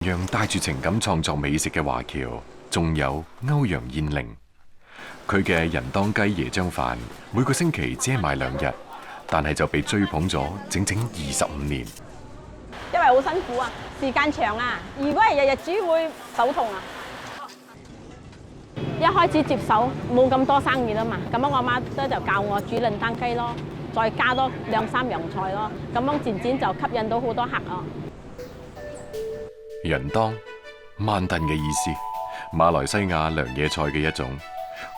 讓帶住情感創作美食嘅華僑，仲有歐陽燕玲。佢嘅人當雞椰漿飯每個星期只係賣2日，但係就被追捧咗整整25年。因為好辛苦啊，時間長啊。如果係日日煮會手痛啊。一開始接手冇咁多生意啦嘛，咁樣我媽咧就教我煮潤蛋雞咯，再加多2、3樣菜咯，咁樣漸漸就吸引到好多客啊。人當慢燉嘅意思，馬來西亞涼野菜嘅一種。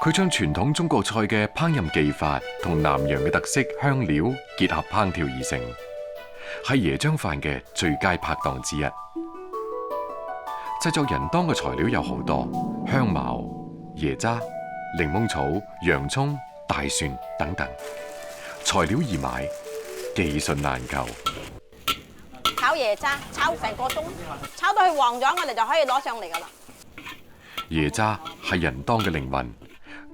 佢將傳統中國菜嘅烹飪技法同南洋嘅特色香料結合烹調而成，係椰漿飯嘅最佳拍檔之一。製作人當嘅材料有好多，香茅、椰渣、檸檬草、洋葱、大蒜等等，材料易買，技術難求。炒椰渣炒成個鐘，炒到佢黃咗，我哋就可以攞上嚟噶啦。椰渣係人當嘅靈魂，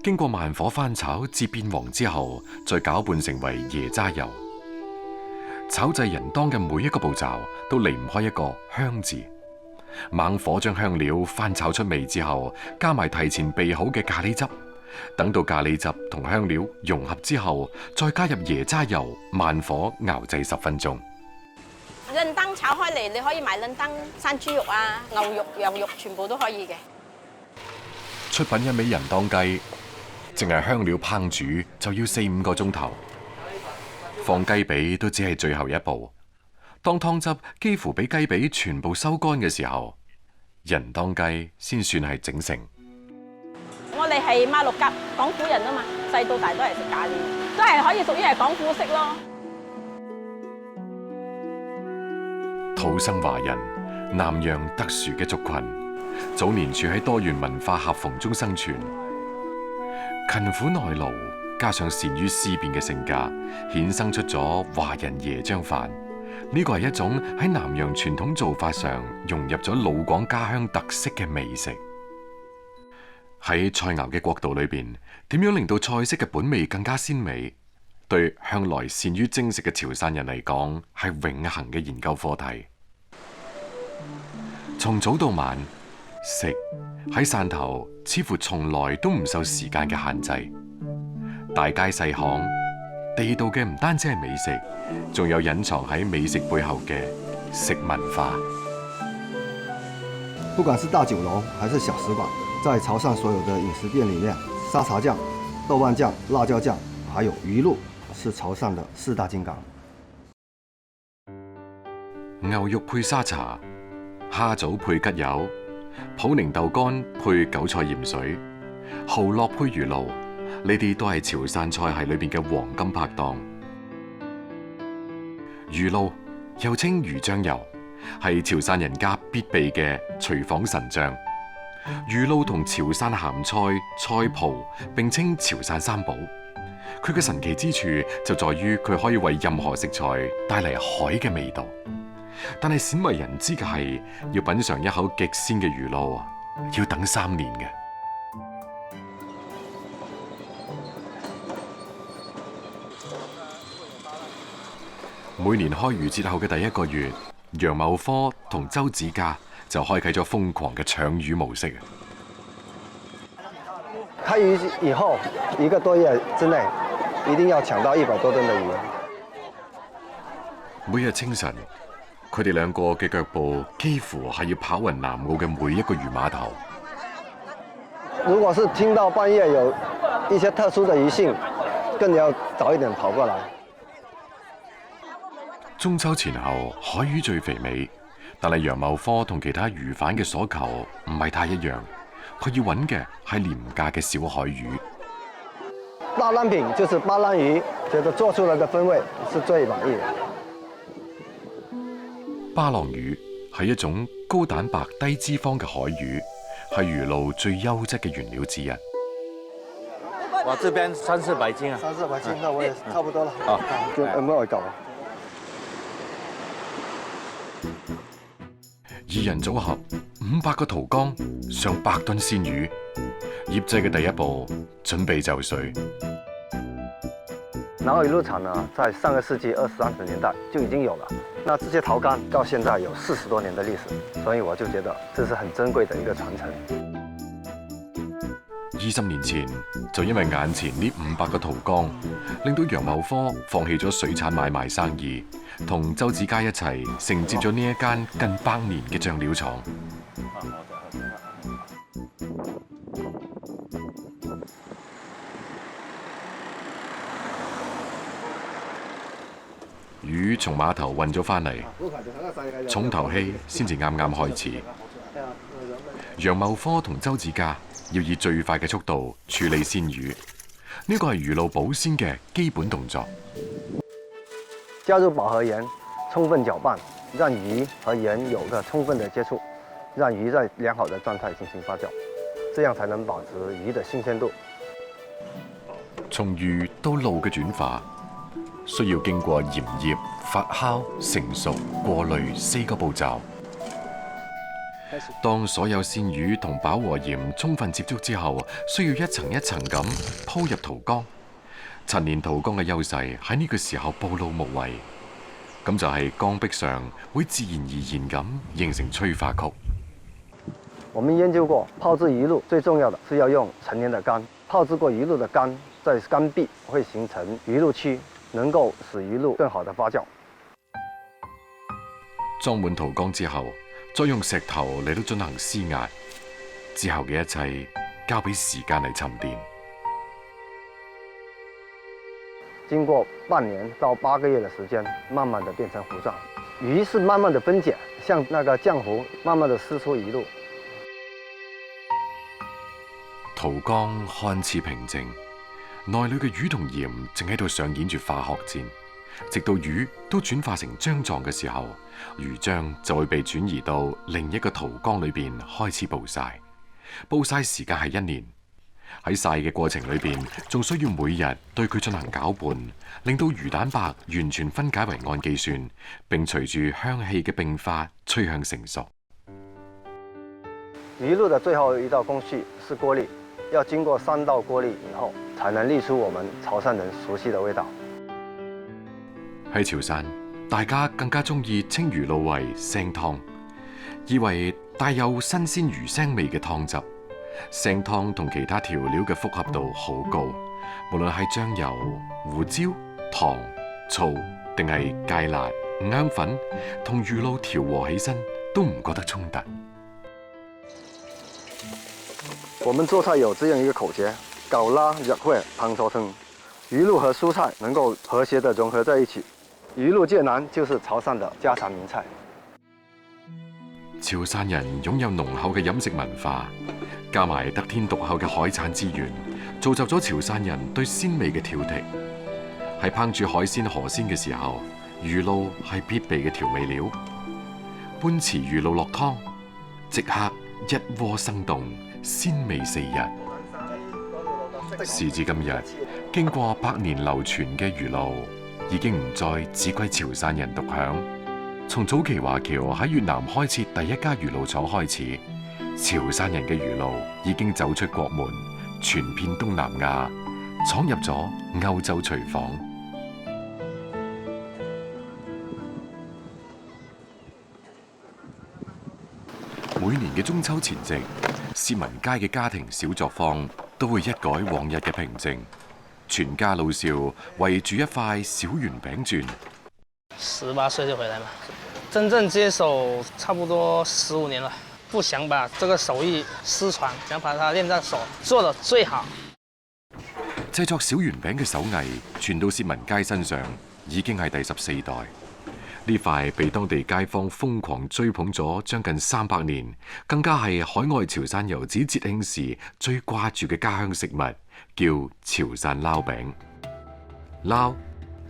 經過慢火翻炒至變黃之後，再攪拌成為椰渣油。炒製人當嘅每一個步驟都離唔開一個香字。猛火將香料翻炒出味之後，加埋提前備好嘅咖喱汁，等到咖喱汁同香料融合之後，再加入椰渣油，慢火熬製10分鐘。潤燈炒開嚟，你可以買潤燈生豬肉啊、牛肉、羊肉，全部都可以嘅。出品一味人當雞，淨係香料烹煮就要4、5個鐘頭，放雞髀都只係最後一步。當湯汁幾乎俾雞髀全部收乾嘅時候，人當雞先算係整成。我哋係馬六甲廣府人啊嘛，細到大都係食咖喱，都係可以屬於係廣府式咯。土生華人，南洋特殊嘅族群，早年處喺多元文化合縫中生存，勤苦耐勞加上善於思辨嘅性格，衍生出咗華人椰漿飯。呢個係一種喺南洋傳統做法上融入咗老廣家鄉特色嘅美食。喺菜肴嘅國度裏邊，點樣令到菜式嘅本味更加鮮美？對向來善於精食嘅潮汕人嚟講，係永恆嘅研究課題。從早到晚，食喺汕頭似乎從來都唔受時間嘅限制。大街細巷，地道嘅唔單止係美食，仲有隱藏喺美食背後嘅食文化。不管是大酒樓還是小食館，在潮汕所有的飲食店裏面，沙茶醬、豆瓣醬、辣椒醬，還有魚露，是潮汕的4大金剛。牛肉配沙茶，蝦棗配桔柚，普寧豆乾配韭菜鹽水，蠔烙配魚露，呢啲都係潮汕菜系裏邊嘅黃金拍檔。魚露又稱魚漿油，係潮汕人家必備嘅廚房神醬。魚露同潮汕鹹菜、菜脯並稱潮汕三寶。佢嘅神奇之處就在於佢可以為任何食材帶嚟海嘅味道。但係鮮為人知嘅係，要品嘗一口極鮮嘅魚露，要等3年嘅。每年開漁節後嘅第1個月，楊茂科同周子嘉就開啟咗瘋狂嘅搶魚模式。開漁以後1個多月之內，一定要搶到100多噸嘅魚。每日清晨，佢哋2個嘅腳步幾乎係要跑勻南澳嘅每一個魚碼頭。如果是聽到半夜有一些特殊的魚性，更要早一點跑過來。中秋前後，海魚最肥美，但係楊茂科同其他魚販嘅所求唔係太一樣。佢要揾嘅係廉價嘅小海魚。大藍品就是巴蘭魚，覺得做出來的風味是最滿意的。巴浪魚係一種高蛋白低脂肪嘅海魚，係魚露最優質嘅原料之一。我這邊3、400斤啊。3、400斤，那我也差不多了。啊，就冇夠。2人組合500個屠缸，上100噸鮮魚，醃製嘅第一步準備就緒。南澳魚露廠呢，在上個世紀20、30年代就已經有了。那这些陶缸到现在有40多年的历史，所以我就覺得這是很珍貴的一個傳承。20年前就因為眼前呢500個陶缸，令到楊茂科放棄咗水產買賣生意，同周子嘉一齊承接咗呢一間近100年嘅醬料廠。魚從碼頭運咗返嚟，重頭戲先至啱啱開始。楊茂科同周子嘉要以最快嘅速度處理鮮魚，呢個係魚露保鮮嘅基本動作。加入飽和鹽，充分攪拌，讓魚和鹽有個充分的接觸，讓魚在良好的狀態進行發酵，這樣才能保持魚的新鮮度。從魚到露嘅轉化，需要經過鹽醃、發酵、成熟、過濾4個步驟。當所有鮮魚同飽和鹽充分接觸之後，需要一層一層咁鋪入陶缸。陳年陶缸嘅優勢喺呢個時候暴露無遺，咁就係缸壁上會自然而然咁形成催化曲。我們研究過，泡製魚露最重要的是要用陳年的缸，泡製過魚露的缸在缸壁會形成魚露區，能夠使魚露更好的發酵。裝滿陶缸之後，再用石頭嚟到進行施壓，之後嘅一切交俾時間嚟沉澱。經過半年到8個月的時間，慢慢的變成糊狀，魚是慢慢的分解，像那個漿糊，慢慢的釋出魚露。陶缸看似平靜，內裏嘅魚同鹽正喺度上演住化學戰。直到魚都轉化成漿狀嘅時候，魚漿就會被轉移到另一個陶缸裏邊開始暴曬。暴曬時間係1年，喺曬嘅過程裏邊，仲需要每日對佢進行攪拌，令到魚蛋白完全分解為氨基酸，並隨住香氣嘅變化趨向成熟。魚露的最後一道工序是過濾，要經過3道過濾以後，才能瀝出我們潮汕人熟悉的味道。喺潮汕，大家更加中意稱魚露為腥湯，以為帶有新鮮魚腥味嘅湯汁。腥湯同其他調料嘅複合度好高，無論係醬油、胡椒、糖、醋定係芥辣、五香粉，同魚露調和起身都唔覺得衝突。我們做菜有這樣一個口訣：搞拉入會湯收湯，魚露和蔬菜能夠和諧地融合在一起。魚露芥蘭就是潮汕的家常名菜。潮汕人擁有濃厚嘅飲食文化，加埋得天獨厚嘅海產資源，造就咗潮汕人對鮮味嘅挑剔。喺烹煮海鮮河鮮嘅時候，魚露係必備嘅調味料。半池魚露落湯，即刻一鍋生動，鮮味4日。時至今日，經過100年流傳嘅魚露，已經唔再只歸潮汕人獨享。從早期華僑喺越南開設第一家魚露廠開始，潮汕人嘅魚露已經走出國門，傳遍東南亞，闖入咗歐洲廚房。每年嘅中秋前夕，薛文佳嘅家庭小作坊都會一改往日嘅平靜，全家老少圍住一塊小圓餅轉。18歲就回來嘛，真正接手差不多15年了，不想把這個手藝失傳，想把它練到手，做得最好。製作小圓餅嘅手藝傳到薛文佳身上，已經係第14代。呢塊被當地街坊瘋狂追捧咗將近300年，更加係海外潮汕遊子節慶時最掛住嘅家鄉食物，叫潮汕撈餅。撈，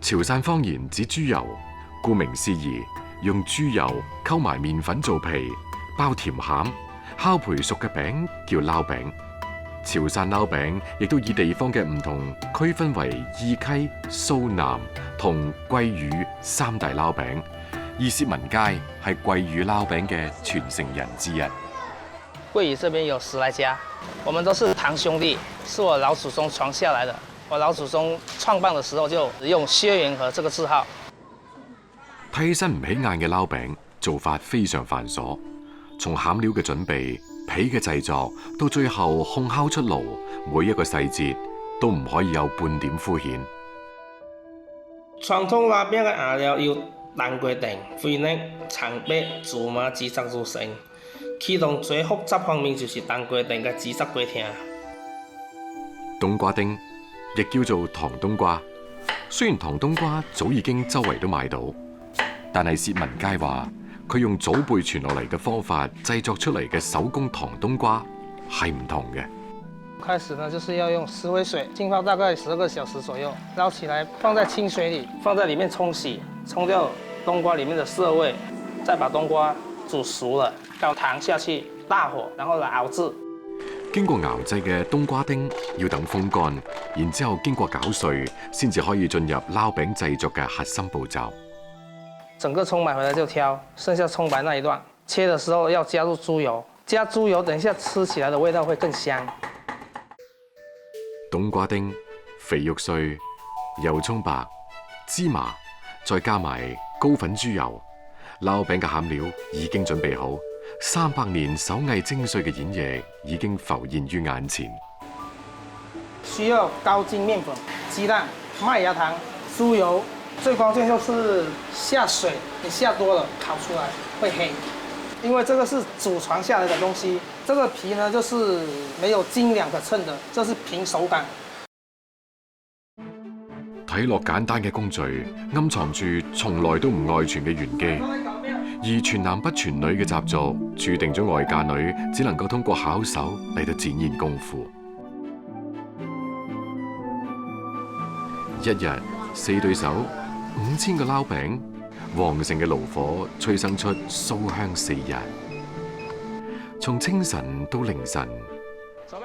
潮汕方言指豬油，顧名思義，用豬油溝埋麵粉做皮，包甜餡，烤焙熟嘅餅叫撈餅。潮汕撈餅亦都以地方嘅唔同區分為義溪、蘇南同桂嶼3大撈餅，而薛文佳係桂嶼撈餅嘅傳承人之一。桂嶼這邊有10來家，我們都是堂兄弟，是我老祖宗傳下來的。我老祖宗創辦的時候就用薛元和這個字號。睇起身唔起眼嘅撈餅做法非常繁瑣，從餡料嘅準備、皮嘅製作到最後烘烤出爐，每一個細節都唔可以有半點敷衍。傳統臘餅嘅餡料要當歸丁、肥肉、蔥白、芝麻、紫砂組成，其中最複雜方面就是當歸丁嘅紫砂粿條。冬瓜丁亦叫做糖冬瓜，雖然糖冬瓜早已經周圍都買到，但係薛文佳話佢用祖輩傳落嚟嘅方法製作出嚟嘅手工糖冬瓜係唔同嘅。開始呢，就是要用石灰水浸泡大概12個小時左右，撈起來放在清水裡，放在裡面沖洗，沖掉冬瓜裡面的澀味，再把冬瓜煮熟了，倒糖下去，大火，然後來熬製。經過熬製嘅冬瓜丁要等風乾，然之後經過攪碎，先至可以進入撈餅製作嘅核心步驟。整個蔥買回來就挑，剩下蔥白那一段，切的時候要加入豬油，加豬油，等一下吃起來的味道會更香。冬瓜丁、肥肉碎、油蔥白、芝麻，再加埋高粉豬油，撈餅嘅餡料已經準備好。300年手藝精髓嘅演繹已經浮現於眼前。需要高筋麵粉、雞蛋、麥芽糖、豬油，最關鍵就是下水，你下多了烤出來會黑，因為這個是祖傳下來的東西。這個皮呢，就是沒有斤兩可稱的，這是憑手感。睇落簡單嘅工序，暗藏住從來都唔外傳嘅玄機。而傳男不傳女嘅習俗，注定咗外嫁女只能夠通過巧手嚟到展現功夫。一日4對手，5000個撈餅，旺盛嘅爐火催生出酥香4日。從清晨到凌晨，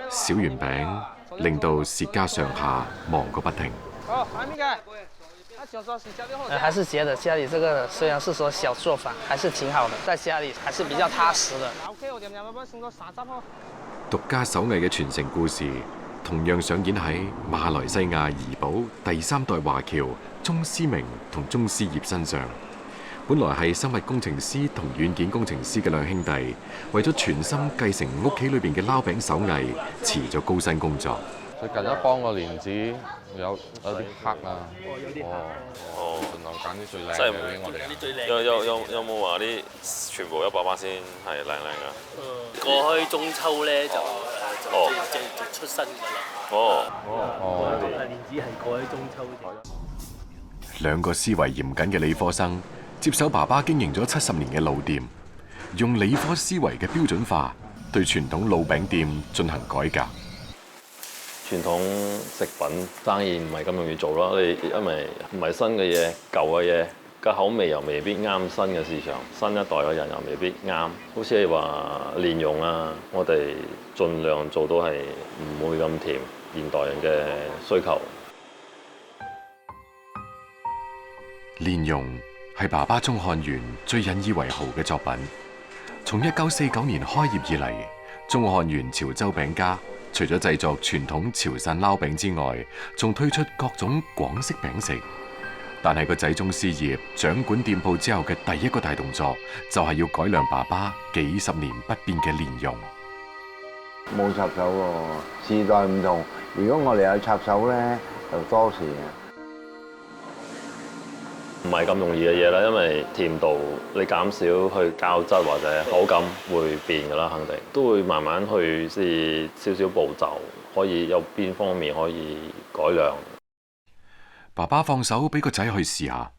小圓餅令到薛家上下忙個不停。還是覺得家裡這個雖然是說小做法，還是挺好的，在家裡還是比較踏實的。獨家手藝嘅傳承故事，同樣上演喺馬來西亞怡保第3代華僑鐘思明同鐘思業身上。本來係生物工程師同軟件工程師嘅兩兄弟，為咗全心繼承屋企裏邊嘅撈餅手藝，辭咗高薪工作。最近一幫個蓮子有啲黑啊，盡量揀啲最靚嘅俾我哋。有冇話啲全部100%先係靚㗎？過去中秋咧就出新㗎啦。蓮子係過去中秋啫。兩個思維嚴謹嘅理科生接手爸爸經營咗70年嘅老店，用理科思維嘅標準化對傳統老餅店進行改革。傳統食品生意唔係咁容易做咯，你因為唔係新嘅嘢，舊嘅嘢個口味又未必啱新嘅市場，新一代嘅人又未必啱。好似係話蓮蓉啊，我哋盡量做到係唔會咁甜，現代人嘅需求。蓮蓉係爸爸鐘漢元最引以為豪嘅作品。從1949年開業以嚟，鐘漢元潮州餅家除咗製作傳統潮汕撈餅之外，仲推出各種廣式餅食。但係個仔鐘思業掌管店鋪之後嘅第一個大動作，就係要改良爸爸幾十年不變嘅蓮蓉。冇插手喎，時代唔同。如果我哋有插手咧，就多事嘅。唔係咁容易嘅嘢啦，因為甜度你減少去膠質或者口感會變㗎啦，肯定都會慢慢去試少少步驟，可以有邊方面可以改良。爸爸放手俾個仔去試下，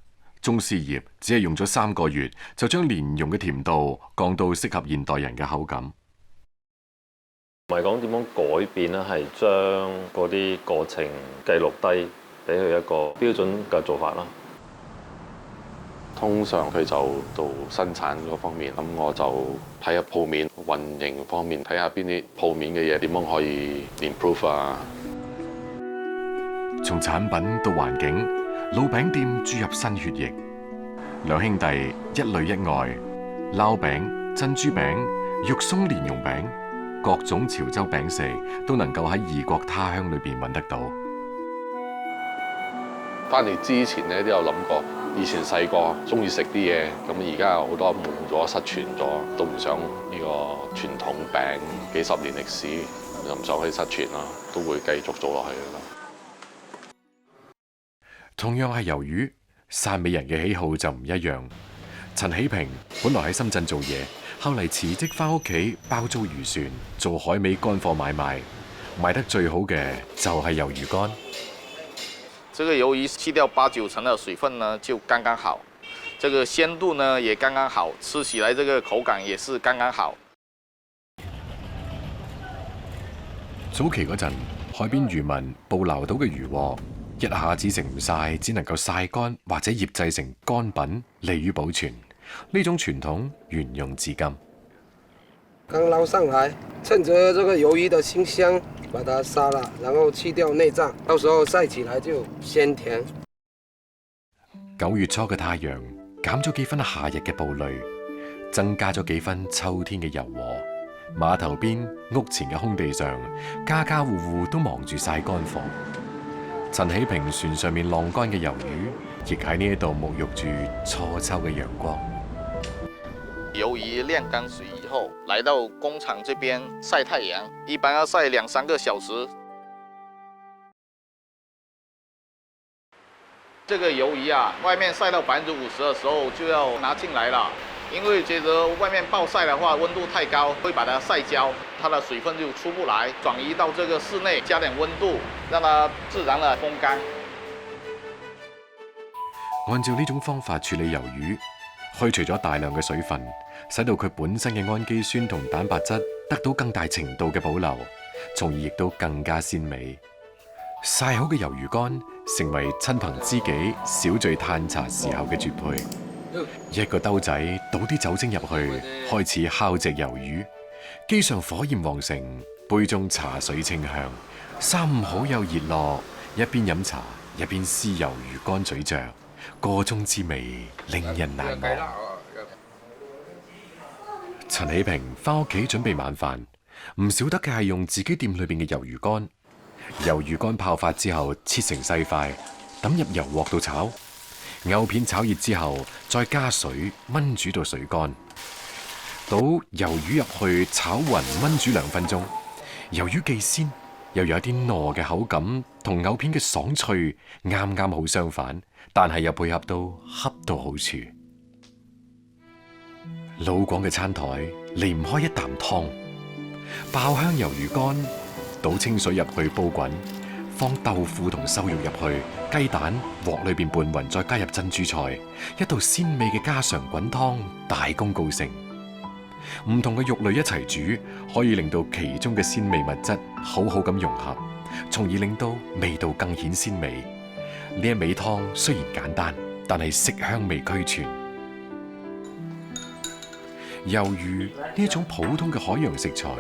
鐘思業只係用咗3個月，就將蓮蓉嘅甜度降到適合現代人嘅口感。唔係講點樣改變咧，係將嗰啲過程記錄低，俾佢一個標準嘅做法啦。通常佢就做生產嗰方面，咁我就睇下鋪面運營方面，睇下邊啲鋪面嘅嘢點樣可以 improve 啊。從產品到環境，老餅店注入新血液。兩兄弟一裏一外，撈餅、珍珠餅、肉鬆蓮蓉餅，各種潮州餅食都能夠喺異國他鄉裏邊揾得到。翻嚟之前咧都有諗過。以前細個中意食啲嘢，咁而家好多冇咗、失傳咗，都唔想呢個傳統餅幾十年歷史，就唔想去失傳啦，都會繼續做落去啦。同樣係魷魚，汕尾人嘅喜好就唔一樣。陳喜平本來喺深圳做嘢，後嚟辭職翻屋企包租漁船做海味乾貨買賣，賣得最好嘅就係魷魚乾。這個魷魚去掉8、9成的水分呢，就剛剛好。這個鮮度呢也剛剛好，吃起來這個口感也是剛剛好。早期嗰陣，海邊漁民捕撈到嘅漁獲，一下子食唔晒，只能夠曬乾或者醃製成乾品，利於保存。呢種傳統沿用至今。剛撈上來，趁着這個魷魚的清香，把它殺了，然後去掉內臟，到時候曬起來就鮮甜。9月初嘅太陽減咗幾分夏日嘅暴戾，增加咗幾分秋天嘅柔和。碼頭邊屋前嘅空地上，家家戶戶都忙住曬乾貨。陳喜平船上面晾乾嘅魷魚，亦喺呢一度沐浴住初秋嘅陽光。魷魚晾乾水以後，來到工廠這邊曬太陽，一般要曬2、3個小時。這個魷魚啊，外面曬到50%的時候就要拿進來了，因為覺得外面暴曬的話溫度太高，會把它曬焦，它的水分就出不來，轉移到這個室內，加點溫度，讓它自然的風乾。按照呢種方法處理魷魚，去除咗大量嘅水分，使到佢本身嘅氨基酸同蛋白質得到更大程度嘅保留，從而亦都更加鮮美。曬好嘅魷魚乾成為親朋知己小聚嘆茶時候嘅絕配。一個兜仔倒啲酒精入去，開始烤隻魷魚，機上火焰旺盛，杯中茶水清香，三五好友熱絡，一邊飲茶一邊撕魷魚乾咀嚼，個中之味令人難忘。陳喜平翻屋企準備晚飯，唔少得嘅係用自己店裏邊嘅魷魚乾。魷魚乾泡發之後，切成細塊，抌入油鑊度炒。藕片炒熱之後，再加水炆煮到水乾。倒魷魚入去炒勻炆煮2分鐘。魷魚既鮮又有一啲糯嘅口感，同藕片嘅爽脆啱啱好相反，但係又配合到恰到好處。老廣嘅餐台離唔開一啖湯，爆香魷魚乾，倒清水入去煲滾，放豆腐同瘦肉入去，雞蛋鑊裏邊拌勻，再加入珍珠菜，一道鮮美嘅家常滾湯大功告成。唔同嘅肉類一齊煮，可以令到其中嘅鮮味物質好好咁融合，從而令到味道更顯鮮美。呢一味湯雖然簡單，但係色香味俱全。魷魚呢一種普通嘅海洋食材，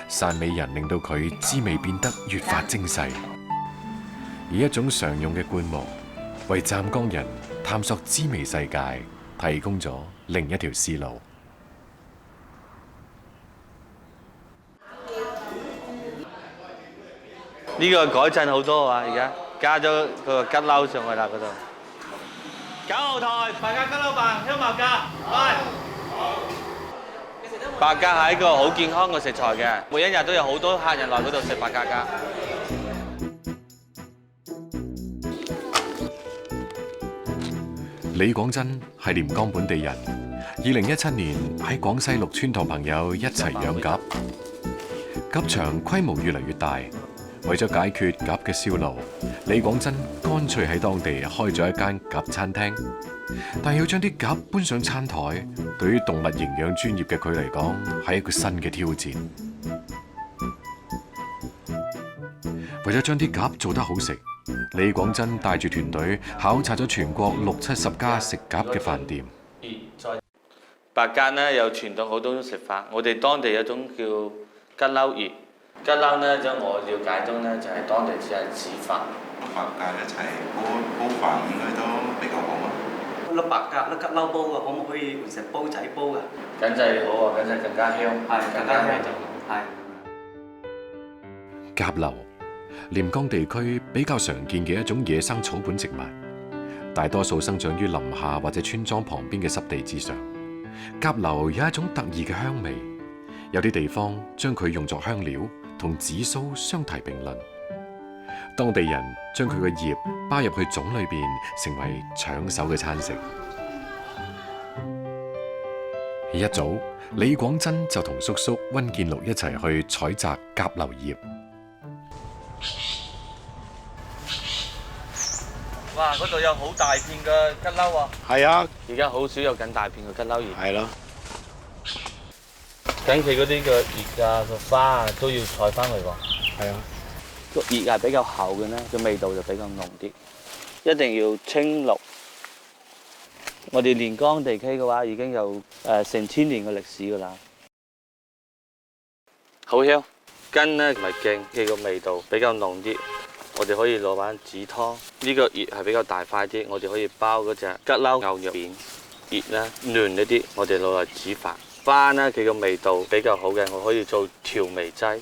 汕尾人令到佢滋味變得越發精細，以一種常用嘅灌木，為湛江人探索滋味世界提供咗另一條思路。呢個改進好多啊！而家加咗個吉撈上去啦，嗰度。9號台白鴿吉撈飯，香茅鴿，白鴿係一個好健康嘅食材嘅，每一日都有好多客人來嗰度食白鴿㗎。李廣真係廉江本地人，2017年喺廣西陸川同朋友一齊養鴿，鴿場規模越嚟越大。為咗解決鴿嘅銷路，李廣真乾脆喺當地開咗一間鴿餐廳。但要將啲鴿搬上餐台，對於動物營養專業嘅佢嚟講，係一個新嘅挑戰。為咗將啲鴿做得好食，李廣真帶住團隊考察咗全國60-70家食鴿嘅飯店。白鴿呢有傳統好多種食法，我哋當地有種叫吉撈葉。吉撈呢，喺我了解中呢，就係當地只係煮飯。白鴿一齊煲飯應該都比較好啊！粒白鴿粒吉撈煲嘅，可唔可以換成煲仔煲嘅？梗係好啊，梗係更加香，係更加味道。係。鴿柳，廉江地區比較常見嘅一種野生草本植物，大多數生長於林下或者村莊旁邊嘅濕地之上。甲硫有一種特異嘅香味，有啲地方將佢用作香料，同紫蘇相提並論。當地人將佢嘅葉包入去粽裏邊，成為搶手嘅餐食。一早，李廣珍就同叔叔溫建祿一齊去採摘甲硫葉。哇！嗰度有好大片嘅吉褸喎。係啊，而家好少有咁大片嘅吉褸葉。係咯。緊佢嗰啲嘅葉啊、個花啊都要採翻嚟喎。係啊。個葉係比較厚嘅呢，個味道就比較濃啲。一定要青綠。我哋連江地區嘅話已經有成千年嘅歷史㗎啦。好香，根呢唔係勁，佢個味道比較濃啲。我哋可以攞碗煮湯，呢個葉係比較大塊啲，我哋可以包嗰隻吉褸牛肉片。葉呢嫩一啲，我哋攞嚟煮飯。花呢佢個味道比較好嘅，我可以做調味劑，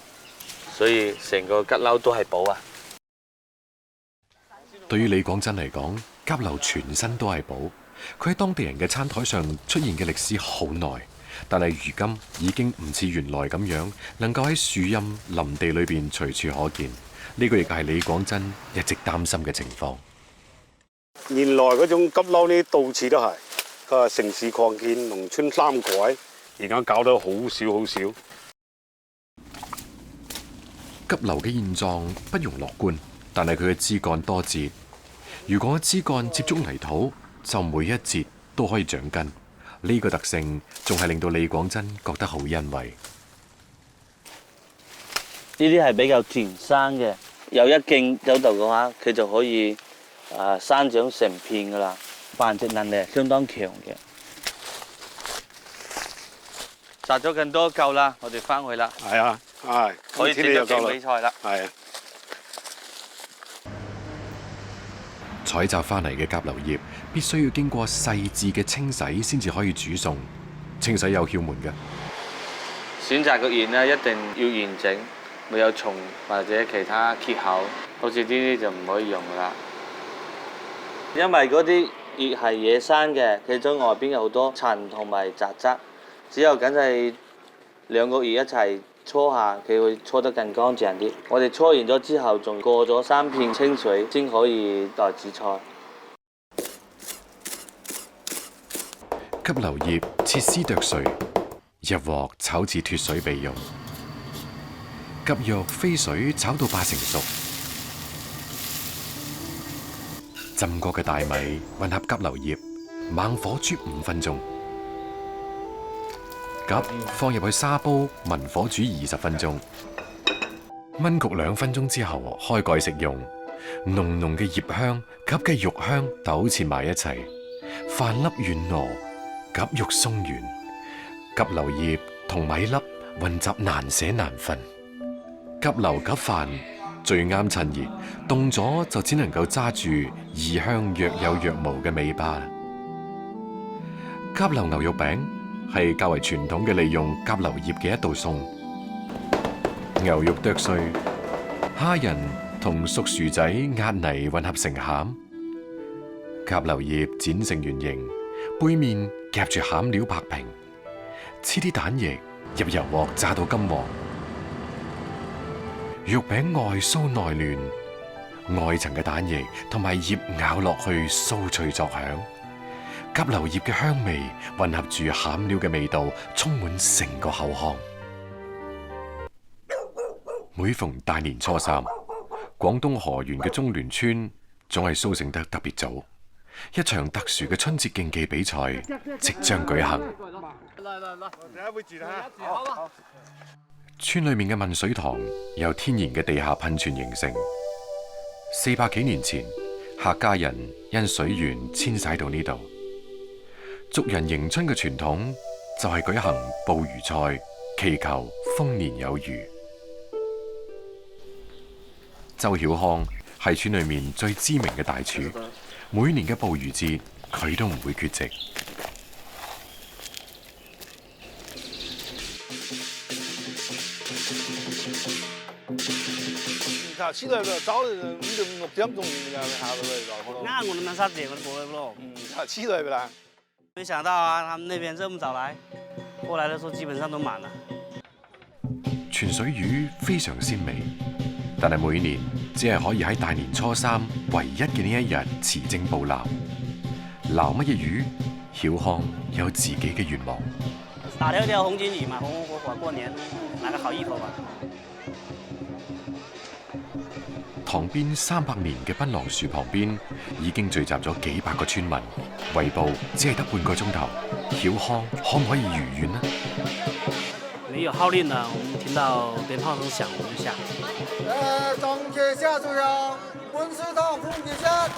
所以成個吉褸都係寶啊！對於李廣珍嚟講，甲硫全身都係寶。佢喺當地人嘅餐台上出現嘅歷史好耐，但係如今已經唔似原來咁樣，能夠喺樹蔭林地裏邊隨處可見。呢個亦係李廣珍一直擔心嘅情況。原來嗰種急褸呢，到處都係。佢話城市擴建、農村三改，而家搞得好少好少。急硫嘅現狀不容樂觀，但係佢嘅枝幹多節。如果枝幹接觸泥土，就每一節都可以長根。呢個特性仲係令到李廣珍覺得好欣慰。呢啲係比較自然生嘅，有一徑走度嘅話，佢就可以生長成片噶啦，繁殖能力係相當強嘅。摘咗更多夠啦，我哋翻去啦。係啊，係可以整咗勁比賽啦。係啊。採集翻嚟嘅甲硫葉必須要經過細緻嘅清洗先至可以煮餸。清洗有竅門嘅。選擇個葉呢，一定要完整。沒有蟲或者其他缺口，好似呢啲就唔可以用噶啦。因為嗰啲葉係野生嘅，佢咗外邊有好多塵同埋雜質，只有梗係兩個葉一齊搓下，佢會搓得更乾淨啲。我哋搓完咗之後，仲過咗3片清水先可以代煮菜。甲硫葉切絲剁碎，入鑊炒至脫水備用。鴿肉飛水炒到8成熟，浸過嘅大米混合甲硫葉，猛火煮5分鐘。鴿放入去砂煲，文火煮20分鐘。燜焗2分鐘之後，開蓋食用。濃濃嘅葉香、鴿嘅肉香糾纏埋一齊，飯粒軟糯，鴿肉鬆軟，甲硫葉同米粒混雜難捨難分。甲硫鴿飯最啱趁熱，凍咗就只能夠揸住異香若有若無嘅尾巴。甲硫牛肉餅係較為傳統嘅利用甲硫葉嘅一道餸。牛肉剁碎，蝦仁同熟薯仔壓泥混合成餡，甲硫葉剪成圓形，背面夾住餡料拍平，黐啲蛋液入油鑊炸到金黃。肉餅外酥內嫩，外層嘅蛋液同埋葉咬落去酥脆作響，甲硫葉嘅香味混合住餡料嘅味道，充滿成個口腔。每逢大年初3，廣東河源嘅中聯村總係蘇醒得特別早，一場特殊嘅春節競技比賽即將舉行。村裏面嘅問水塘由天然嘅地下噴泉形成。400幾年前，客家人因水源遷徙到呢度。族人迎春嘅傳統就係舉行捕魚賽，祈求豐年有餘。周曉康係村裏面最知名嘅大廚，每年嘅捕魚節佢都唔會缺席。看查期待嘅，早6點鐘人家下到嚟了。俺我們啥子我都過來不咯。他期待不啦？沒想到啊，他們那邊這麼早來，過來的時候基本上都滿了。泉水魚非常鮮美，但係每年只係可以喺大年初3唯一嘅呢一日持證捕撈。撈乜嘢魚？曉康有自己嘅願望。打條紅金魚嘛，紅紅火火過年，拿個好意頭吧。塘邊300年嘅檳榔樹旁邊已經聚集咗幾百個村民，圍捕只係得半個鐘頭，曉康可唔可以如願呢？沒有號令呢，我們聽到鞭炮聲響，我們就下。張鐵下主要溫水塘紅地下。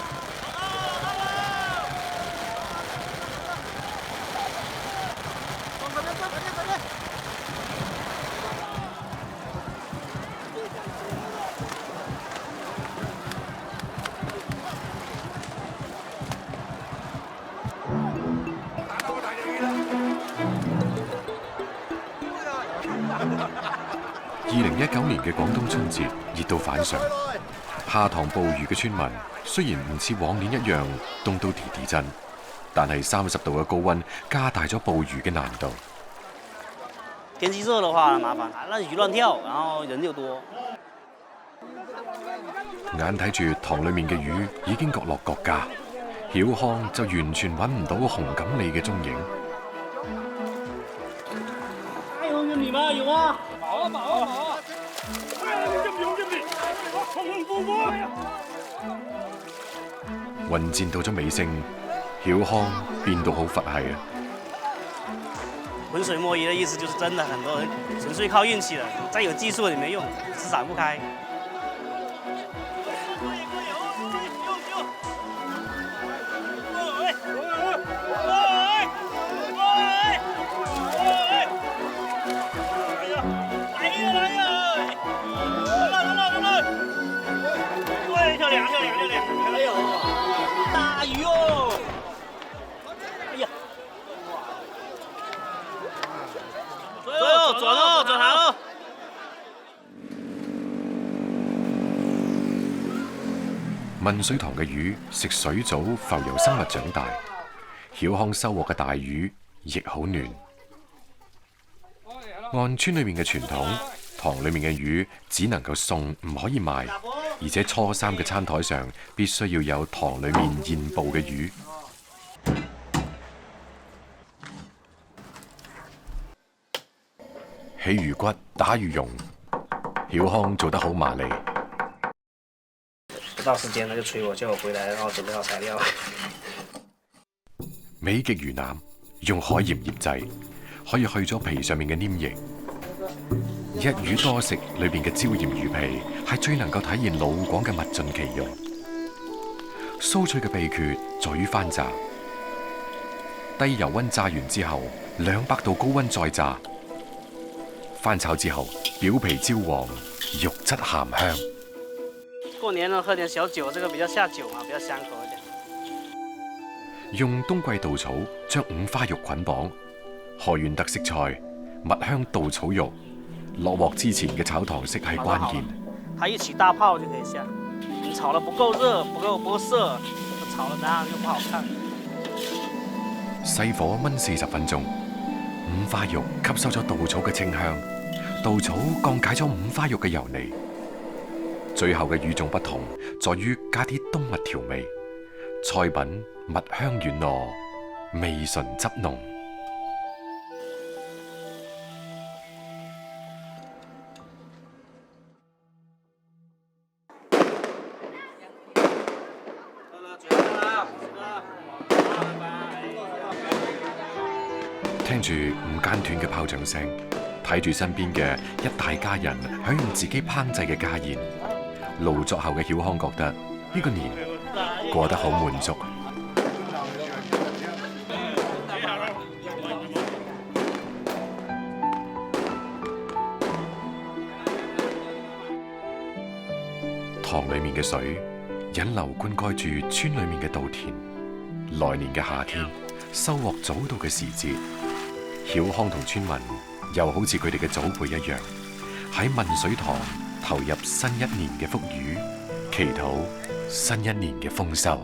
2019年嘅廣東春節熱到反常，下塘捕魚嘅村民雖然唔似往年一樣凍到地震，但係30度嘅高溫加大咗捕魚嘅難度。天氣熱的話麻煩，那魚亂跳，然後人又多。眼睇住塘裡面嘅魚已經各落各家，曉康就完全揾唔到紅錦鯉嘅蹤影。有你嗎？有啊！冇啊！混戰到咗尾聲，曉康變到好佛系啊！浑水摸魚的意思就是真的很多人純粹靠運氣的，再有技術也沒用，是展不開。問水塘嘅魚食水藻浮游生物長大，曉康收穫嘅大魚亦好嫩。按村裏面嘅傳統，塘裏面嘅魚只能夠送，唔可以賣，而且初3嘅餐台上必須要有塘裏面現捕嘅魚。起魚骨，打魚蓉，曉康做得好麻利。不到時間呢就催我，叫我回來，然後準備好材料。美極魚腩用海鹽醃製，可以去咗皮上面嘅黏液。一魚多食裏邊嘅椒鹽魚皮係最能夠體現老廣嘅物盡其用。酥脆嘅秘訣在於翻炸，低油溫炸完之後，200度高溫再炸。翻炒之後，表皮焦黃，肉質鹹香。過年呢，喝點小酒，這個比較下酒嘛，比較香口一點。用冬季稻草將五花肉捆綁，河源特色菜蜜香稻草肉。落鑊之前嘅炒糖色係關鍵。它一起大泡就可以下。你炒得不夠熱，不夠色，炒得那樣就不好看。細火燜40分鐘，五花肉吸收咗稻草嘅清香，稻草降解咗五花肉嘅油膩。最後嘅與眾不同，在於加啲冬蜜調味，菜品蜜香軟糯，味醇汁濃。聽住唔間斷嘅炮仗聲，睇住身邊嘅一大家人享用自己烹製嘅家宴，勞作後嘅曉康覺得呢個年過得好滿足。塘裏面嘅水引流灌溉住村裏面嘅稻田，來年嘅夏天收穫早到嘅時節，曉康同村民又好似佢哋嘅祖輩一樣，喺問水塘投入新一年嘅福雨，祈禱新一年嘅豐收。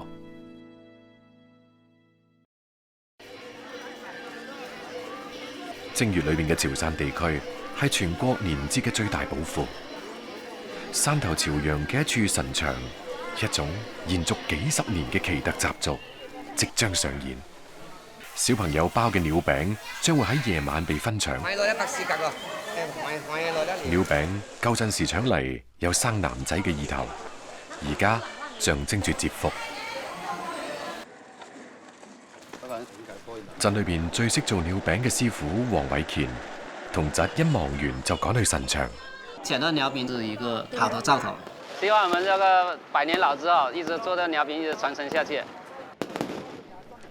正月裏面嘅潮汕地區係全國年節嘅最大寶庫。汕頭潮陽嘅一處神場，一種延續幾十年嘅奇特習俗，即將上演。小朋友包嘅鳥餅將會喺夜晚被分搶。買落140格喎，買落一鳥餅舊陣時搶嚟有生男仔嘅意頭，而家象徵住接福。鎮裏邊最識做鳥餅嘅師傅黃偉乾，同侄一忙完就趕去神場。搶到鳥餅是一個好的兆頭，希望我們這個百年老字號一直做到鳥餅一直傳承下去。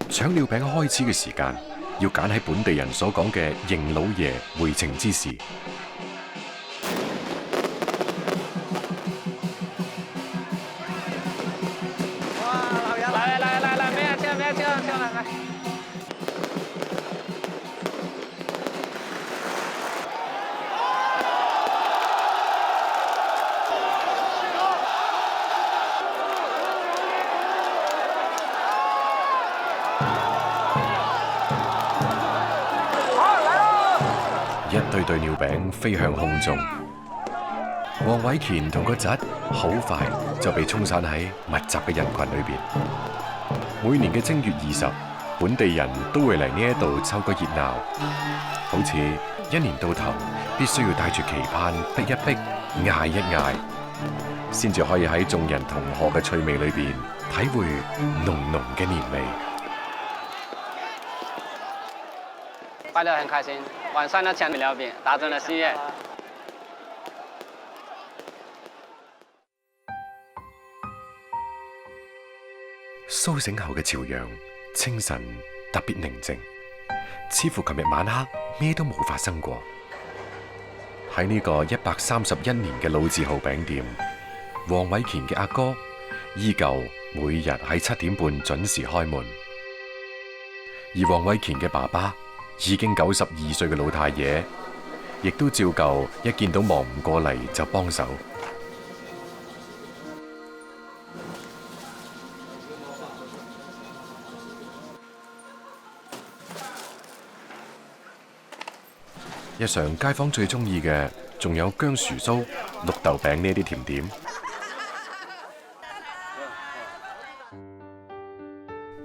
搶鳥餅開始嘅時間，要揀喺本地人所講嘅迎老爺回程之時。來，沒有搶，來。一對對鳥餅飛向空中，黃偉乾同個侄好快就被沖散喺密集嘅人群裏邊。每年嘅正月20，本地人都會嚟呢一度湊個熱鬧，好似一年到頭必須要帶住期盼，逼一逼，嗌一嗌，先至可以喺眾人同賀嘅趣味裏邊體會濃濃嘅年味。拜得很開心，晚上呢搶鳥餅，達成了心願。甦醒後嘅潮陽，清晨特別寧靜，似乎琴日晚黑咩都冇發生過。喺呢個131年嘅老字號餅店，黃偉乾嘅阿哥依舊每日喺7點半準時開門，而黃偉乾嘅爸爸已經92歲嘅老太爺，亦都照舊一見到忙唔過嚟就幫手。日常街坊最中意嘅，仲有薑薯酥、綠豆餅呢啲甜點。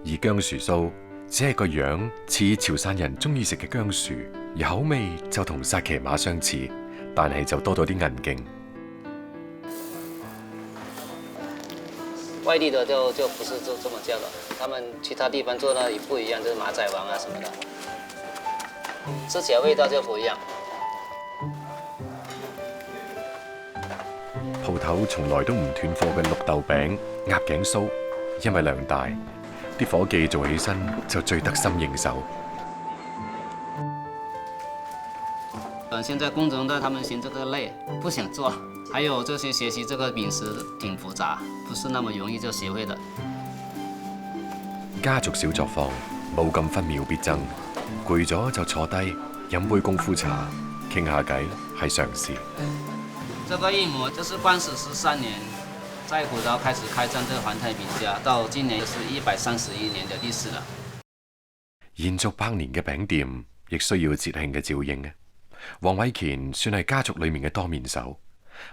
而薑薯酥只係個樣似潮汕人中意食嘅薑薯，而口味就同薩琪瑪相似，但係就多咗啲韌勁。外地的就不是這麼叫的，他們其他地方做的也不一樣，就是馬仔王啊什麼的。吃起來味道就不一樣。鋪頭從來都唔斷貨嘅綠豆餅、鴨頸酥，因為量大，啲伙計做起身就最得心應手。現在工程的他們嫌這個累，不想做。還有這些學習這個餅食挺複雜，不是那麼容易就學會的。家族小作坊冇咁分秒必爭。攰咗就坐低飲杯功夫茶，傾下偈係常事。這個一模就是光緒13年，在虎島開始開張這個環太餅家，到今年是131年的歷史了。延續100年嘅餅店，亦需要節慶嘅照應嘅。黃偉乾算係家族裡面嘅多面手，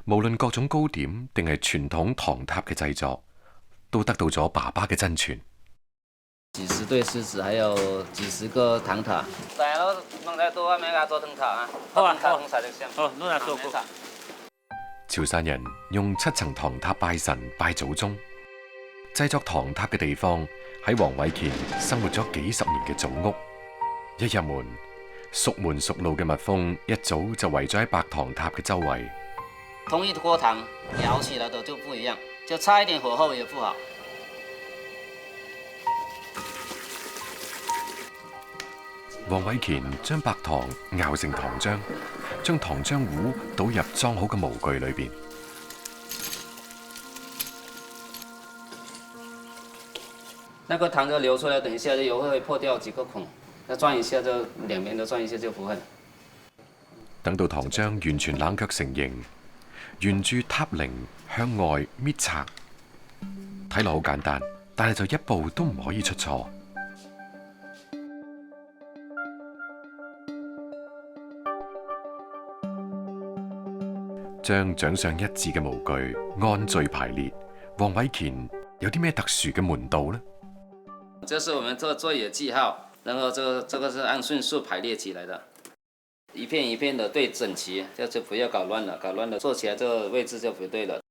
無論各種糕點定係傳統糖塔嘅製作，都得到咗爸爸嘅真傳。幾十對獅子，還有幾十個糖塔。來咯，弄在桌外面給做糖塔啊！好啊，好。好，弄來做過。潮汕人用7層糖塔拜神拜祖宗，製作糖塔嘅地方喺黃偉乾生活咗幾十年嘅祖屋。一入門，熟門熟路嘅蜜蜂一早就圍咗喺白糖塔嘅周圍。同一鍋糖咬起來的就不一樣，就差一點火候也不好。黃偉乾將白糖熬成糖漿，將糖漿糊倒入裝好嘅模具裏邊。那個糖就流出來，等一下就油會破掉幾個孔，那轉一下就兩邊都轉一下就不會。等到糖漿完全冷卻成型，沿住塔棱向外搣拆，睇落好簡單，但係就一步都唔可以出錯。將長相一致嘅模具按序排列，黃偉乾有啲咩特殊嘅門道呢？這是我們做作業記號，然後這個是按順數排列起來的，一片一片的對整齊，就不要搞亂了，搞亂了做起來這個位置就不對了。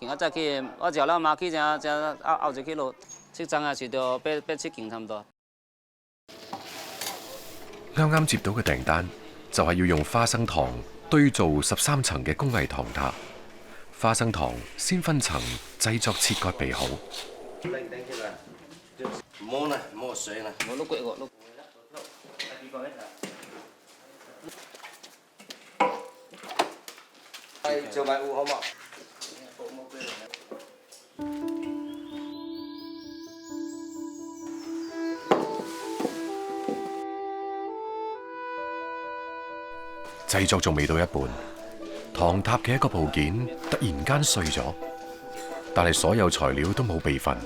我再去，我叫老媽去只拗住去路，即陣啊，除到8-7件差唔多。啱啱接到嘅訂單就係要用花生糖堆造13層嘅工藝糖塔。花生糖先分層製作切割備好。唔好啦，唔好水啦，我碌過碌。係做埋糊好冇？製作仲未到一半，糖塔嘅一個部件突然間碎咗，但係所有材料都冇備份。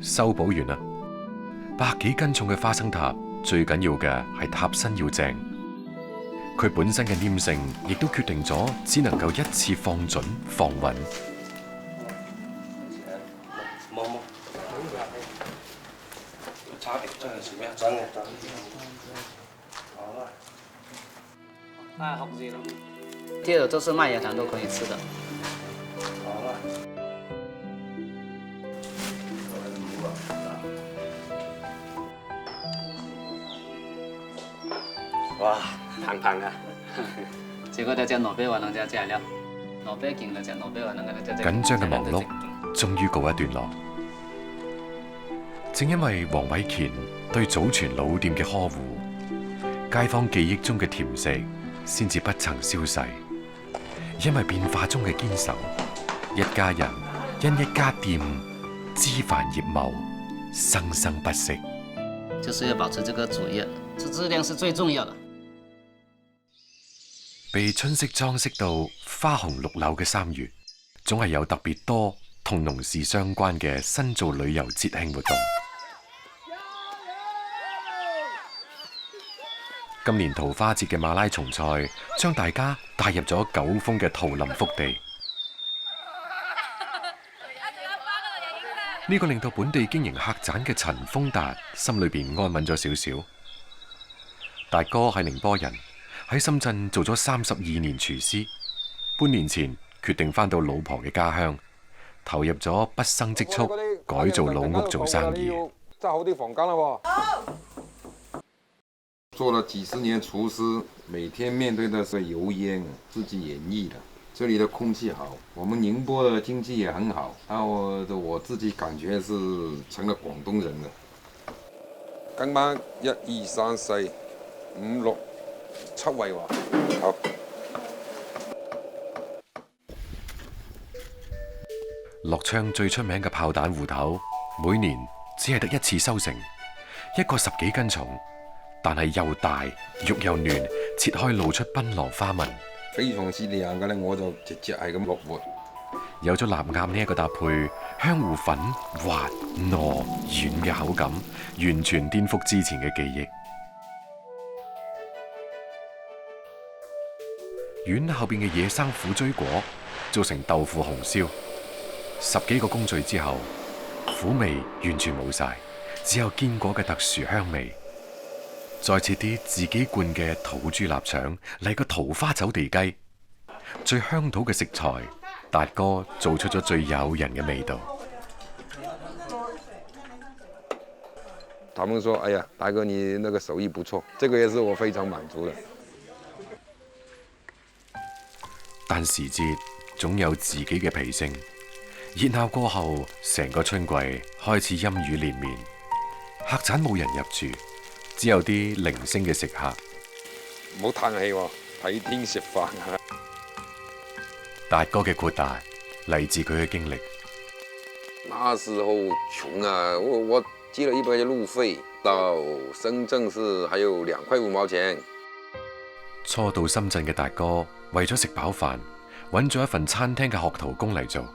修補完啦，100幾斤重嘅花生塔，最緊要嘅係塔身要正。佢本身嘅黏性亦都決定咗，只能夠一次放準放穩。貼的都是麥芽糖，都可以吃的。哇，棒棒啊！這個就叫糯貝雲能加料，糯貝勁嘅就糯貝雲能嘅就。緊張嘅忙碌終於告一段落。正因為黃偉乾對祖傳老店嘅呵護，街坊記憶中嘅甜食先至不曾消逝。因為變化中嘅堅守，一家人因一家店枝繁葉茂，生生不息。就是要保持這個主業，這質量是最重要的。被春色裝飾到花紅綠柳嘅3月，總係有特別多同農事相關嘅新造旅遊節慶活動。今年桃花節嘅馬拉松賽，將大家帶入咗九峰嘅桃林福地。呢個令到本地經營客棧嘅陳豐達心裏邊安穩咗少少。達哥係寧波人，喺深圳做咗32年廚師，半年前決定返到老婆嘅家鄉，投入咗畢生積蓄改造老屋做生意。執好啲房間啦喎！做了幾十年廚師，每天面對的是油煙，自己也膩了。這裡的空氣好，我們寧波的經濟也很好，然後我自己感覺是成了廣東人了。今晚1、2、3、4、5、6、7位喎，好。樂昌最出名嘅炮彈芋頭，每年只係得一次收成，一個10幾斤重，但係又大肉又嫩，切開露出檳榔花紋。非常之靚嘅咧，我就直接係咁落活。有咗藍鴨呢一個搭配，香芋粉滑糯軟嘅口感，完全顛覆之前嘅記憶。院後邊嘅野生苦追果做成豆腐紅燒，10幾個工序之後，苦味完全冇晒，只有堅果嘅特殊香味。再切啲自己灌嘅土豬臘腸嚟個桃花走地雞，最鄉土嘅食材，達哥做出咗最誘人嘅味道。他們說：哎呀，大哥你那個手藝不錯，這個也是我非常滿足的。但時節總有自己嘅脾性，熱鬧過後，成個春季開始陰雨連綿，客棧冇人入住。只有啲零星嘅食客，唔好嘆氣喎，睇天食飯啊！達哥嘅豁達嚟自佢嘅經歷。那時候窮啊，我借了100塊路費到深圳市，還有2塊5毛錢。初到深圳嘅達哥為咗食飽飯，揾咗一份餐廳嘅學徒工嚟做。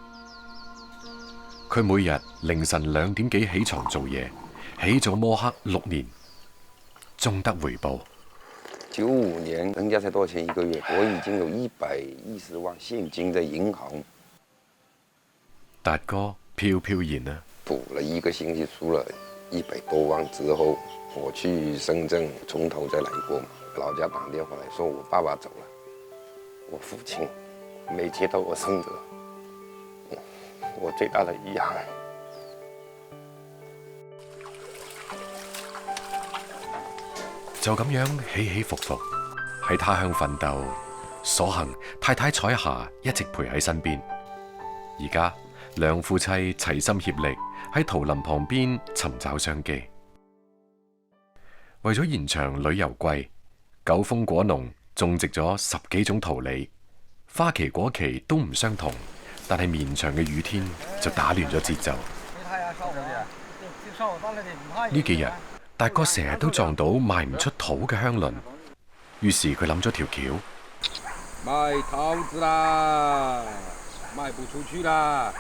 佢每日凌晨2點幾起床做嘢，起早摸黑6年，終得回報。95年，人家才多少錢1個月？我已經有110萬現金在銀行。達哥飄飄然啊！補了1個星期，出了100多萬之後，我去深圳從頭再來過嘛。老家打電話來說我爸爸走了，我父親沒接到我生子，我最大的遺憾。就咁樣起起伏伏，喺他鄉奮鬥，所幸太太彩霞一直陪喺身邊。而家兩夫妻齊心協力喺桃林旁邊尋找商機。為咗延長旅遊季，九峰果農種植咗10幾種桃李，花期果期都唔相同，但係綿長嘅雨天就打亂咗節奏。呢幾日，達哥成日都撞到賣唔出桃嘅鄉鄰，於是佢諗咗條橋，賣桃子啦，賣不出去啦。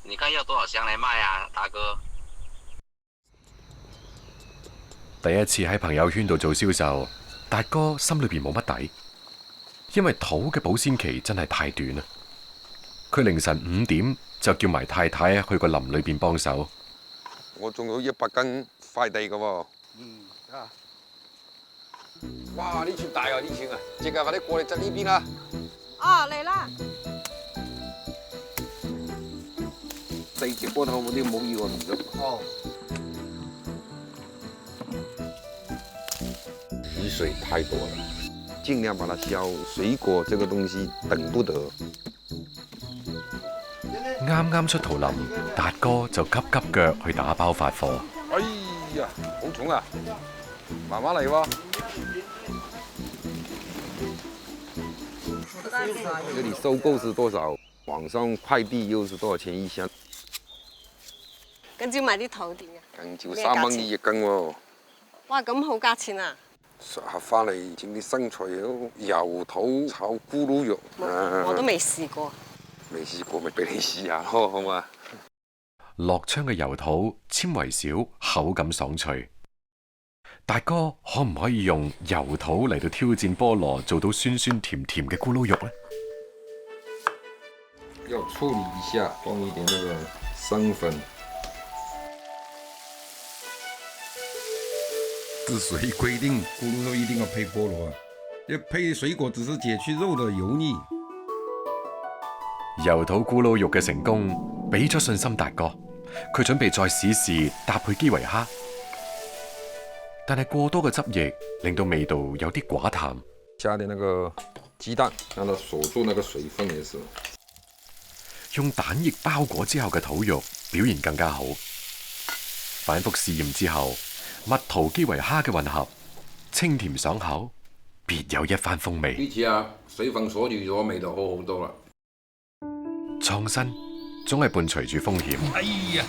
你看要多少箱嚟賣啊，大哥？第一次喺朋友圈度做銷售，達哥心裏邊冇乜底，因為桃嘅保鮮期真係太短啦。佢凌晨5點就叫埋太太去個林裏邊幫手。我仲有100斤快遞㗎喎。哇！呢串大啊，呢串啊，即刻快啲過嚟執呢邊啦。哦，嚟啦4隻波頭嗰啲唔好要啊，唔得。哦。雨水太多了，盡量把它消。水果這個東西等不得。啱啱出桃林，達哥就急急腳去打包發貨。哎呀，好重啊！慢慢嚟喎。這裡收購是多少？網上快遞又是多少錢1箱？今朝買啲桃點嘅？今朝3蚊2斤喎。哇，咁好價錢啊！食盒翻嚟整啲生菜咯，油桃炒咕嚕肉。我都未試過。未試過咪俾你試下咯，好嘛？樂昌嘅油桃纖維少，口感爽脆。達哥可唔可以用油桃嚟到挑戰菠蘿，做到酸酸甜甜嘅咕嚕肉呢？要處理一下，放一點那個生粉。是誰規定咕嚕肉一定要配菠蘿啊？要配水果只是解去肉的油膩。油桃咕嚕肉嘅成功，俾咗信心達哥，佢準備再試試搭配基圍蝦。但係過多嘅汁液令到味道有啲寡淡。加點那個雞蛋，讓它鎖住那個水分也是。用蛋液包裹之後嘅桃肉表現更加好。反覆試驗之後，蜜桃基圍蝦嘅混合，清甜爽口，別有一番風味。呢次啊，水分鎖住咗，味道好好多啦。創新總係伴隨住風險。哎呀！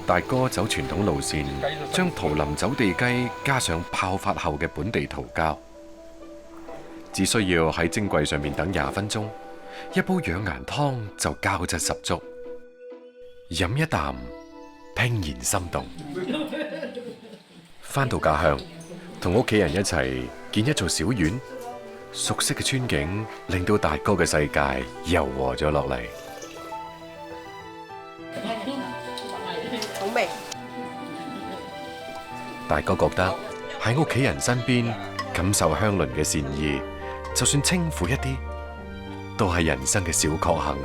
達哥走傳統路線，將桃林走地雞加上泡發後嘅本地桃膠，只需要喺蒸櫃上面等20分鐘，一煲養顏湯就膠質十足，飲一啖怦然心動。返到家鄉，同屋企人一齊建一座小院，熟悉嘅村景令到達哥嘅世界柔和咗落嚟。好味。達哥覺得喺屋企人身邊感受鄉鄰嘅善意，就算清苦一啲，都係人生嘅小確幸。